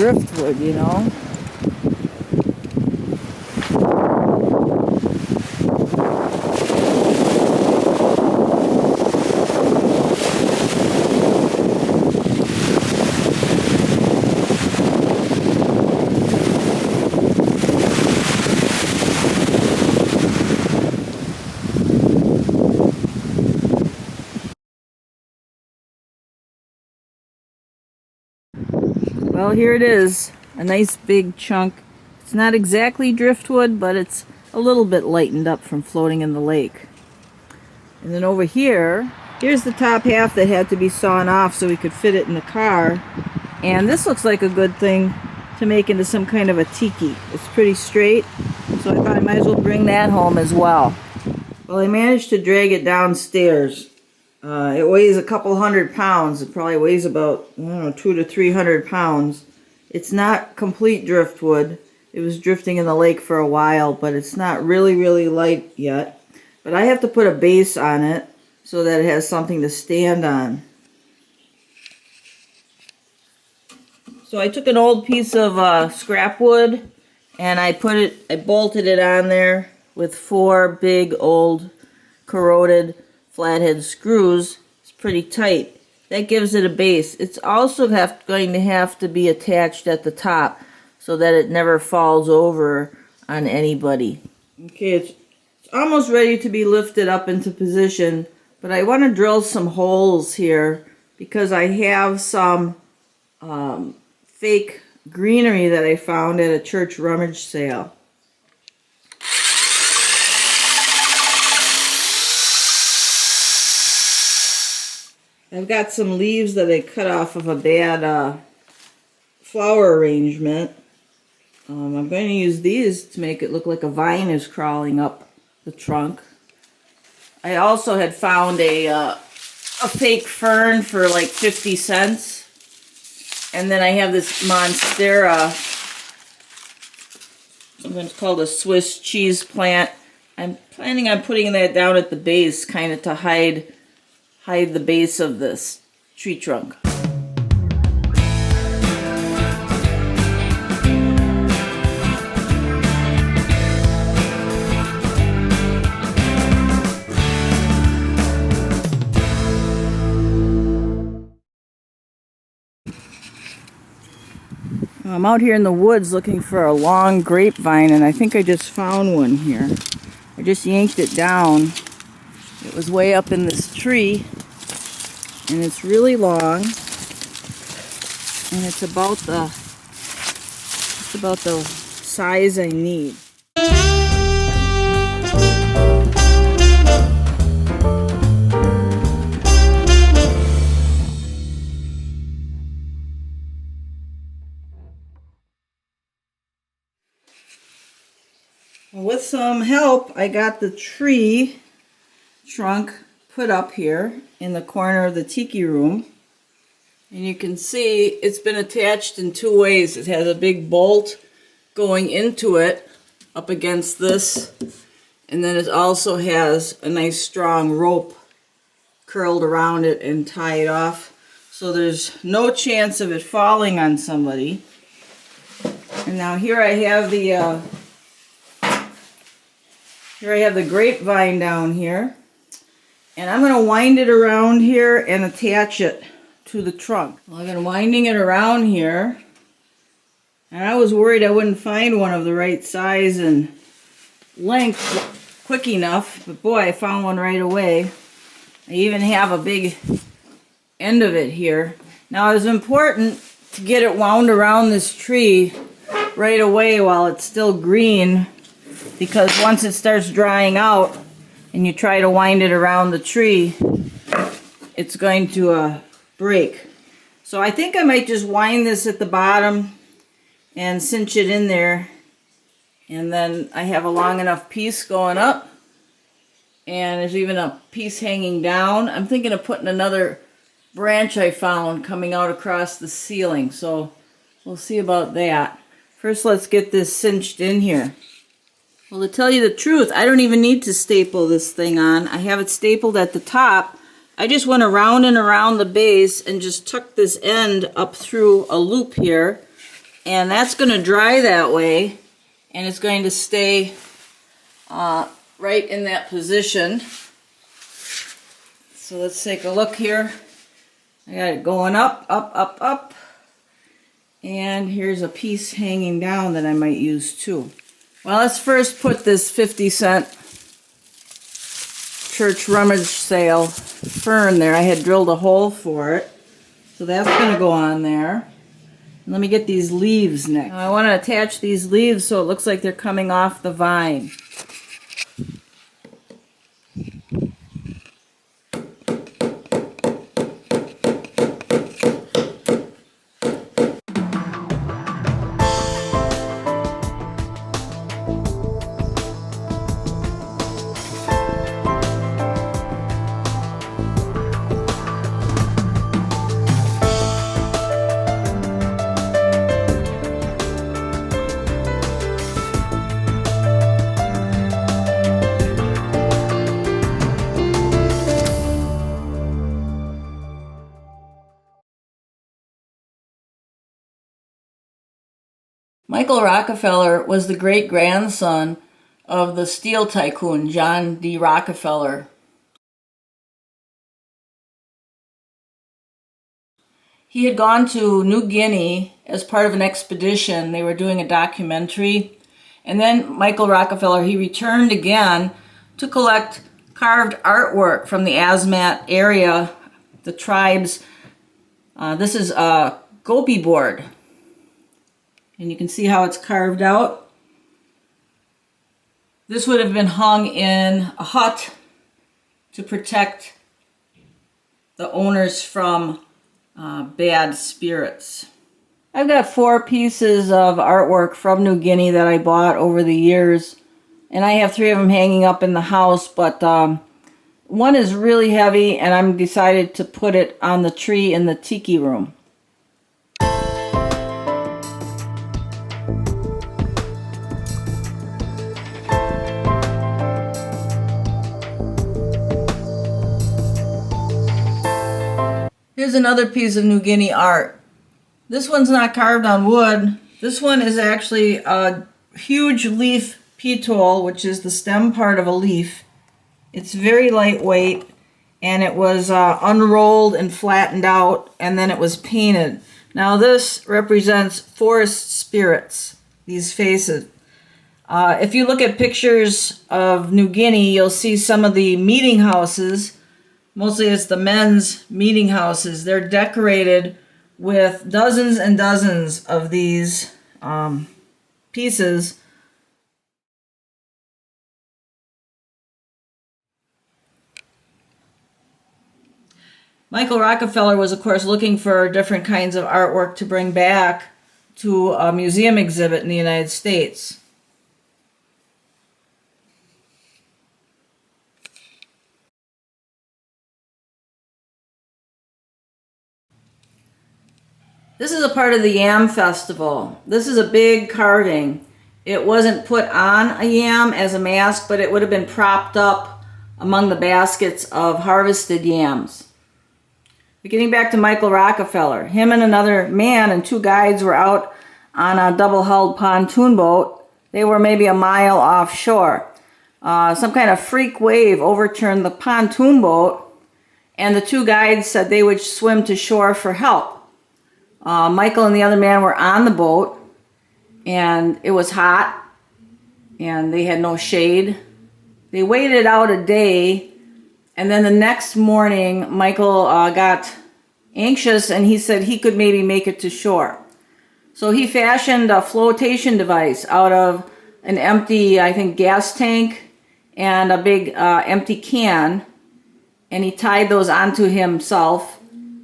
driftwood, you know. Well, here it is, a nice big chunk. It's not exactly driftwood, but it's a little bit lightened up from floating in the lake. And then over here, here's the top half that had to be sawn off so we could fit it in the car. And this looks like a good thing to make into some kind of a tiki. It's pretty straight, so I thought I might as well bring that home as well. Well, I managed to drag it downstairs. It weighs a couple 100 pounds. It probably weighs about, I don't know, 200 to 300 pounds. It's not complete driftwood. It was drifting in the lake for a while, but it's not really, really light yet. But I have to put a base on it so that it has something to stand on. So I took an old piece of scrap wood and I bolted it on there with 4 big old corroded flathead screws. It's pretty tight. That gives it a base. It's also going to have to be attached at the top so that it never falls over on anybody. Okay, it's almost ready to be lifted up into position, but I want to drill some holes here because I have some fake greenery that I found at a church rummage sale. I've got some leaves that I cut off of a bad flower arrangement. I'm going to use these to make it look like a vine is crawling up the trunk. I also had found a fake fern for like 50 cents. And then I have this monstera, sometimes called a Swiss cheese plant. I'm planning on putting that down at the base, kind of to hide the base of this tree trunk. I'm out here in the woods looking for a long grapevine, and I think I just found one here. I just yanked it down. It was way up in this tree, and it's really long, and it's about the size I need. With some help, I got the tree trunk put up here in the corner of the tiki room, and you can see it's been attached in 2 ways. It has a big bolt going into it up against this, and then it also has a nice strong rope curled around it and tied off, so there's no chance of it falling on somebody. And now here I have the grapevine down here. And I'm going to wind it around here and attach it to the trunk. Well, I've been winding it around here. And I was worried I wouldn't find one of the right size and length quick enough. But boy, I found one right away. I even have a big end of it here. Now, it's important to get it wound around this tree right away while it's still green, because once it starts drying out and you try to wind it around the tree, it's going to break. So I think I might just wind this at the bottom and cinch it in there, and then I have a long enough piece going up, and there's even a piece hanging down. I'm thinking of putting another branch I found coming out across the ceiling, so we'll see about that. First, let's get this cinched in here. Well, to tell you the truth, I don't even need to staple this thing on. I have it stapled at the top. I just went around and around the base and just tucked this end up through a loop here And that's going to dry that way, and it's going to stay right in that position. So let's take a look here. I got it going up, up, up, up. And here's a piece hanging down that I might use too. Well, let's first put this 50-cent church rummage sale fern there. I had drilled a hole for it. So that's going to go on there. And let me get these leaves next. Now I want to attach these leaves so it looks like they're coming off the vine. Michael Rockefeller was the great-grandson of the steel tycoon John D. Rockefeller. He had gone to New Guinea as part of an expedition. They were doing a documentary. And then Michael Rockefeller, he returned again to collect carved artwork from the Asmat area, the tribes. This is a gopi board. And you can see how it's carved out. This would have been hung in a hut to protect the owners from bad spirits. I've got 4 pieces of artwork from New Guinea that I bought over the years. And I have 3 of them hanging up in the house, but one is really heavy and I'm decided to put it on the tree in the Tiki room. Here's another piece of New Guinea art. This one's not carved on wood. This one is actually a huge leaf petole, which is the stem part of a leaf. It's very lightweight, and it was unrolled and flattened out, and then it was painted. Now this represents forest spirits, these faces. If you look at pictures of New Guinea, you'll see some of the meeting houses. Mostly it's the men's meeting houses. They're decorated with dozens and dozens of these pieces. Michael Rockefeller was, of course, looking for different kinds of artwork to bring back to a museum exhibit in the United States. This is a part of the Yam Festival. This is a big carving. It wasn't put on a yam as a mask, but it would have been propped up among the baskets of harvested yams. But getting back to Michael Rockefeller, him and another man and 2 guides were out on a double-hulled pontoon boat. They were maybe a mile offshore. Some kind of freak wave overturned the pontoon boat, and the 2 guides said they would swim to shore for help. Michael and the other man were on the boat, and it was hot, and they had no shade. They waited out a day, and then the next morning, Michael got anxious, and he said he could maybe make it to shore. So he fashioned a flotation device out of an empty, I think, gas tank and a big empty can, and he tied those onto himself.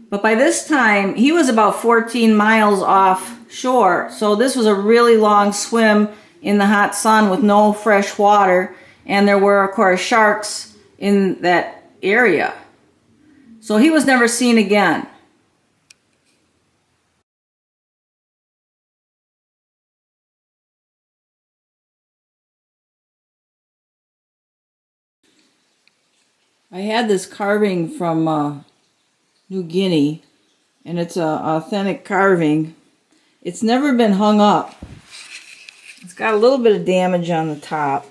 But by this time, he was about 14 miles offshore, so this was a really long swim in the hot sun with no fresh water, and there were, of course, sharks in that area. So he was never seen again. I had this carving from New Guinea, and it's an authentic carving. It's never been hung up. It's got a little bit of damage on the top.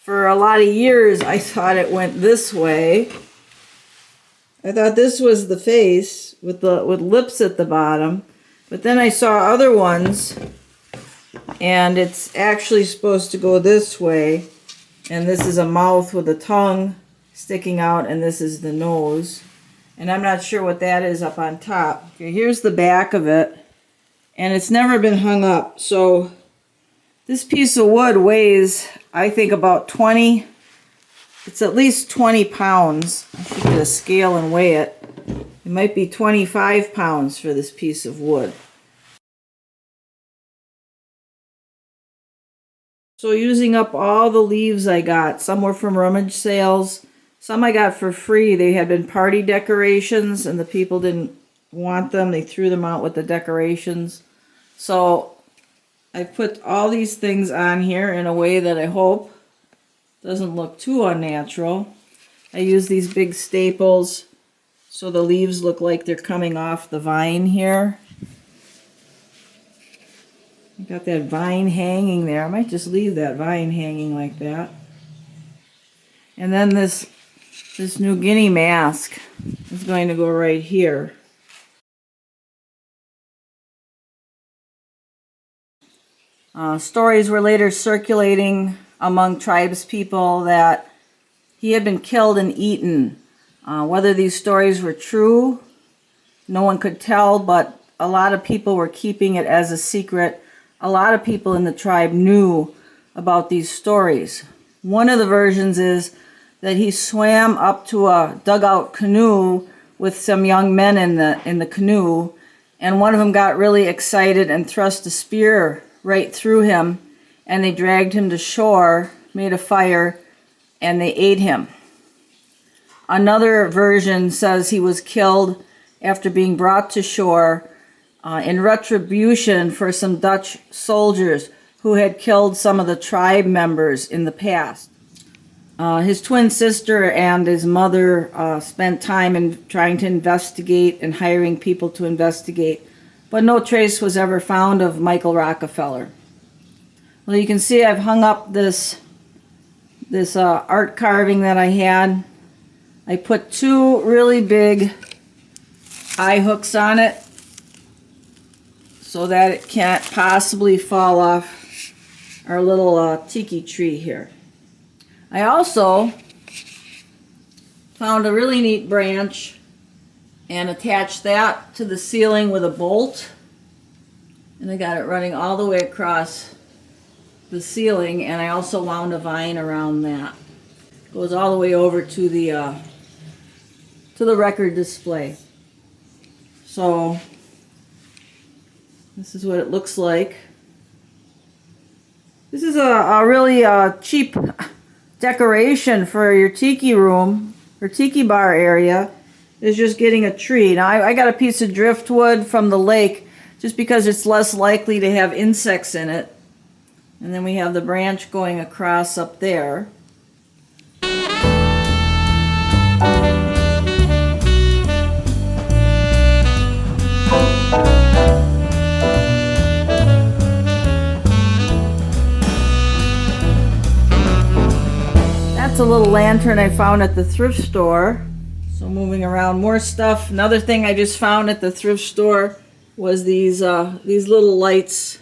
For a lot of years, I thought it went this way. I thought this was the face with lips at the bottom. But then I saw other ones, and it's actually supposed to go this way. And this is a mouth with a tongue sticking out, and this is the nose. And I'm not sure what that is up on top. Okay, here's the back of it. And it's never been hung up. So this piece of wood weighs, I think, about 20. It's at least 20 pounds. I should get a scale and weigh it. It might be 25 pounds for this piece of wood. So using up all the leaves I got, some were from rummage sales, some I got for free. They had been party decorations and the people didn't want them. They threw them out with the decorations. So I put all these things on here in a way that I hope doesn't look too unnatural. I use these big staples so the leaves look like they're coming off the vine here. I got that vine hanging there. I might just leave that vine hanging like that. And then this New Guinea mask is going to go right here. Stories were later circulating among tribes people that he had been killed and eaten. Whether these stories were true, no one could tell, but a lot of people were keeping it as a secret. A lot of people in the tribe knew about these stories. One of the versions is that he swam up to a dugout canoe with some young men in the canoe, and one of them got really excited and thrust a spear right through him, and they dragged him to shore, made a fire, and they ate him. Another version says he was killed after being brought to shore in retribution for some Dutch soldiers who had killed some of the tribe members in the past. His twin sister and his mother spent time in trying to investigate and hiring people to investigate, but no trace was ever found of Michael Rockefeller. Well, you can see I've hung up this art carving that I had. I put two really big eye hooks on it so that it can't possibly fall off our little tiki tree here. I also found a really neat branch and attached that to the ceiling with a bolt, and I got it running all the way across the ceiling, and I also wound a vine around that. It goes all the way over to the record display. So this is what it looks like. This is a really cheap decoration for your tiki room or tiki bar area, is just getting a tree. Now I got a piece of driftwood from the lake just because it's less likely to have insects in it. And then we have the branch going across up there. That's a little lantern I found at the thrift store. So moving around, more stuff. Another thing I just found at the thrift store was these little lights